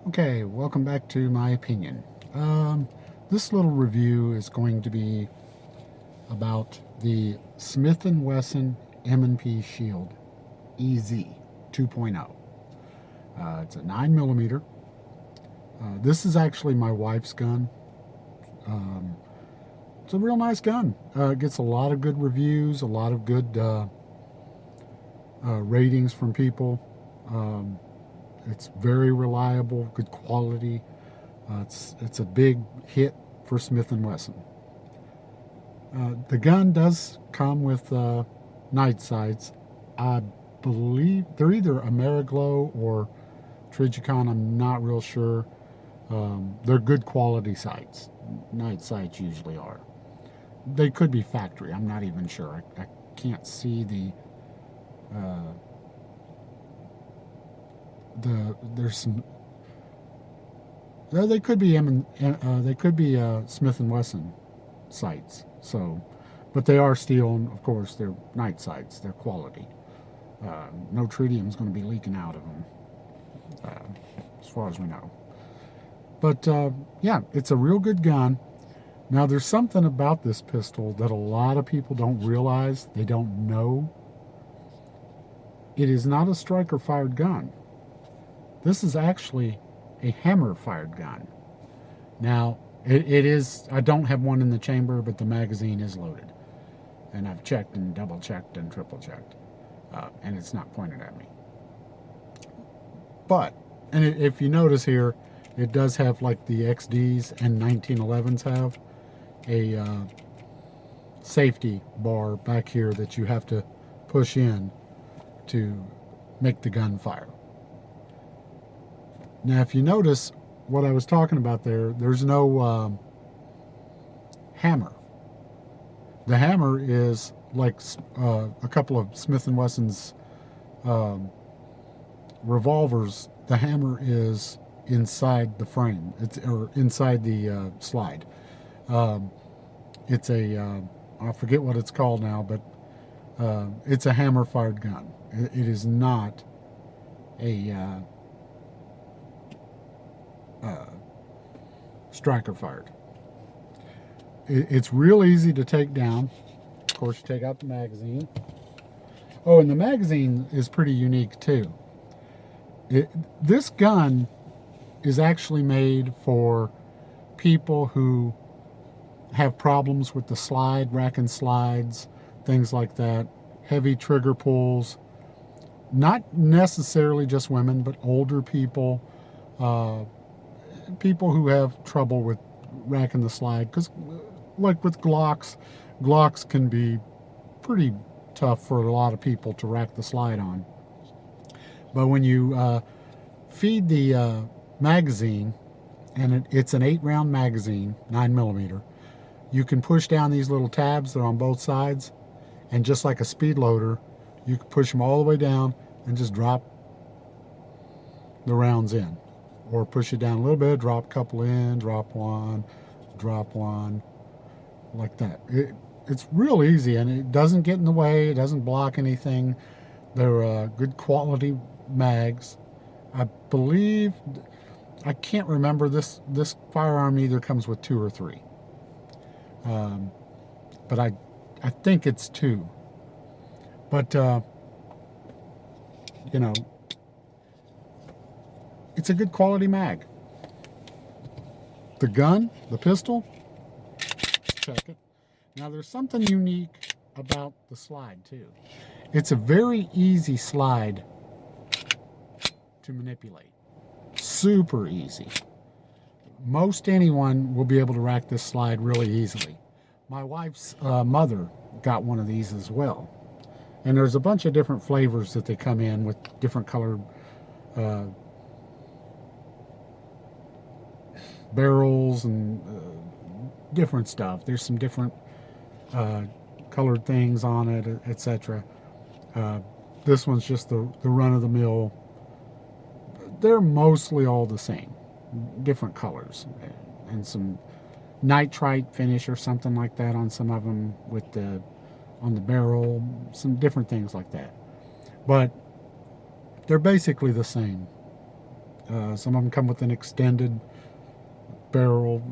Okay, welcome back to my opinion. This little review is going to be about the Smith & Wesson M&P Shield EZ 2.0. It's a 9 millimeter. This is actually my wife's gun. Um, it's a real nice gun. It gets a lot of good reviews, a lot of good ratings from people. Um, it's very reliable, good quality. It's a big hit for Smith & Wesson. The gun does come with night sights. I believe they're either Ameriglow or Trijicon. I'm not real sure. They're good quality sights. Night sights usually are. They could be factory. I'm not even sure. I can't see uh, there's some. They could be Smith and Wesson sights. So, but they are steel, and of course they're night sights. They're quality. No tritium's going to be leaking out of them, as far as we know. But yeah, it's a real good gun. Now, there's something about this pistol that a lot of people don't realize. They don't know. It is not a striker fired gun. This is actually a hammer fired gun. Now, it is, I don't have one in the chamber, but the magazine is loaded. And I've checked and double checked and triple checked. And it's not pointed at me. But, and if you notice here, it does have like the XDs and 1911s have a safety bar back here that you have to push in to make the gun fire. Now, if you notice what I was talking about there, there's no hammer. The hammer is like a couple of Smith & Wesson's um, revolvers. The hammer is inside the frame. Or inside the slide. Um, it's I forget what it's called now, but it's a hammer-fired gun. It is not a striker-fired. It's real easy to take down. Of course, you take out the magazine. Oh, and the magazine is pretty unique too. This gun is actually made for people who have problems with the slide, rack and slides, things like that, heavy trigger pulls. Not necessarily just women, but older people, uh, people who have trouble with racking the slide. Because, like with Glocks can be pretty tough for a lot of people to rack the slide on. But when you feed the magazine, and it's an 8-round magazine, 9 millimeter, you can push down these little tabs that are on both sides, and just like a speed loader, you can push them all the way down and just drop the rounds in. Or push it down a little bit, drop a couple in, drop one, like that. It's real easy, and it doesn't get in the way, it doesn't block anything. They're good quality mags. I believe, I can't remember, this firearm either comes with 2 or 3. But I think it's 2. But, you know, it's a good quality mag. The gun, the pistol, check it. Now, there's something unique about the slide, too. It's a very easy slide to manipulate. Super easy. Most anyone will be able to rack this slide really easily. My wife's mother got one of these as well. And there's a bunch of different flavors that they come in with different colored uh, barrels and different stuff. There's some different colored things on it, etc. This one's just the run of the mill. They're mostly all the same, different colors, and some nitrite finish or something like that on some of them with the on the barrel, some different things like that. But they're basically the same. Some of them come with an extended barrel.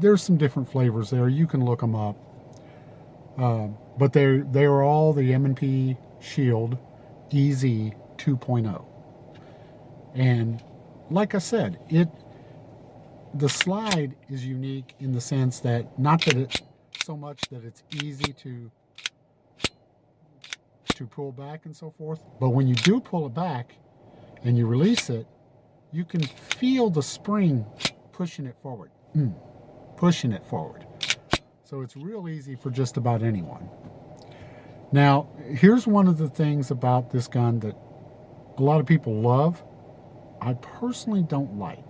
There's some different flavors there. You can look them up. But they are all the M&P Shield EZ 2.0. And like I said, the slide is unique in the sense that not that it so much that it's easy to pull back and so forth, but when you do pull it back and you release it, you can feel the spring pushing it forward, pushing it forward. So it's real easy for just about anyone. Now, here's one of the things about this gun that a lot of people love. I personally don't like.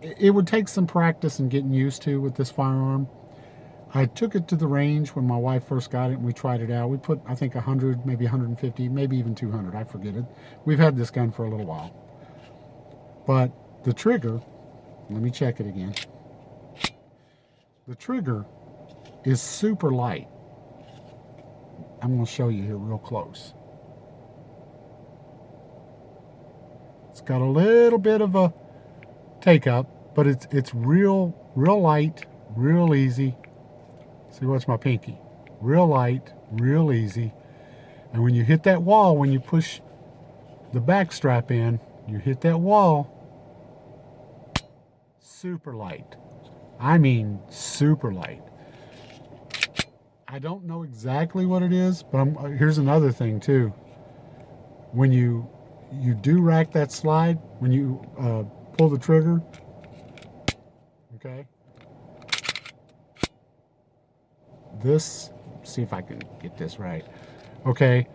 It would take some practice and getting used to with this firearm. I took it to the range when my wife first got it and we tried it out. We put, I think, 100, maybe 150, maybe even 200. I forget it. We've had this gun for a little while. But the trigger, let me check it again. The trigger is super light. I'm going to show you here real close. It's got a little bit of a take up, but it's real light, real easy. See, watch my pinky. Real light, real easy. And when you hit that wall, when you push the back strap in, you hit that wall, super light. I mean super light. I don't know exactly what it is, but here's another thing too. When you do rack that slide, when you pull the trigger, okay? This, see if I can get this right. Okay.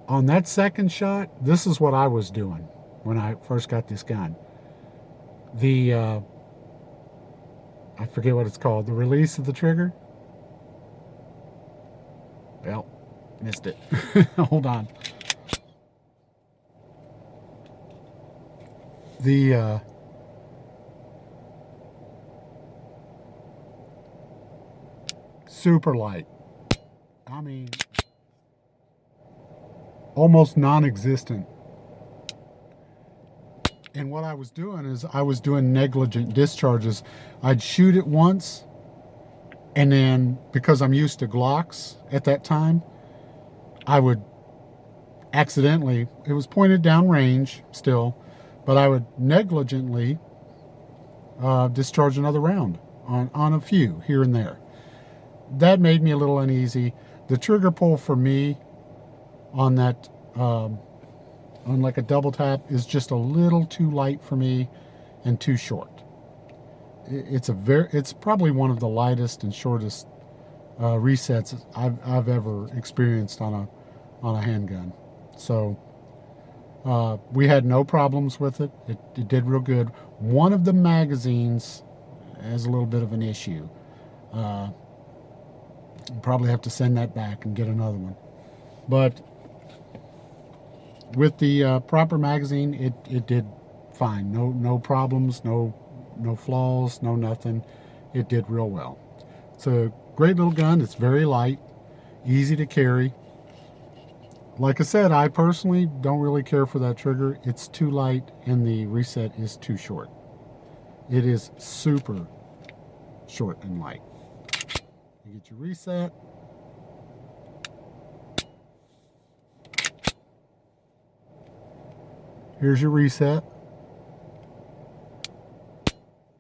On that second shot, this is what I was doing when I first got this gun. I forget what it's called, the release of the trigger. Well, missed it. Hold on. The super light. I mean, almost non-existent. And what I was doing is I was doing negligent discharges. I'd shoot it once, and then because I'm used to Glocks at that time, I would accidentally, it was pointed down range still, but I would negligently discharge another round on a few here and there. That made me a little uneasy. The trigger pull for me on that on like a double tap is just a little too light for me and too short. It's probably one of the lightest and shortest resets I've ever experienced on a handgun. So we had no problems with it. It did real good. One of the magazines has a little bit of an issue. Probably have to send that back and get another one. But with the proper magazine, it did fine. No problems, no flaws, no nothing. It did real well. It's a great little gun. It's very light, easy to carry. Like I said, I personally don't really care for that trigger. It's too light and the reset is too short. It is super short and light. You get your reset. Here's your reset.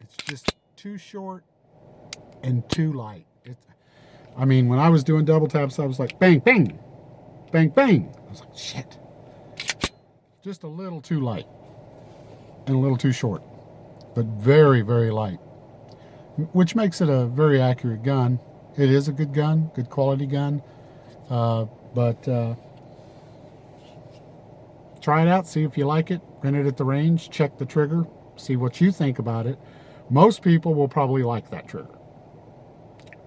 It's just too short and too light. I mean, when I was doing double taps, I was like, bang, bang, bang, bang. I was like, shit. Just a little too light and a little too short, but very, very light, which makes it a very accurate gun. It is a good gun, good quality gun, but try it out, see if you like it, rent it at the range, check the trigger, see what you think about it. Most people will probably like that trigger.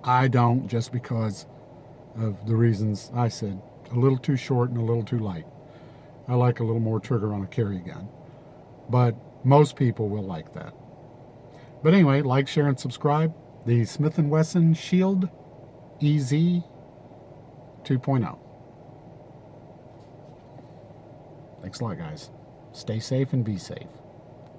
I don't, just because of the reasons I said. A little too short and a little too light. I like a little more trigger on a carry gun. But most people will like that. But anyway, like, share, and subscribe. The Smith & Wesson Shield EZ 2.0. Thanks a lot, guys. Stay safe and be safe.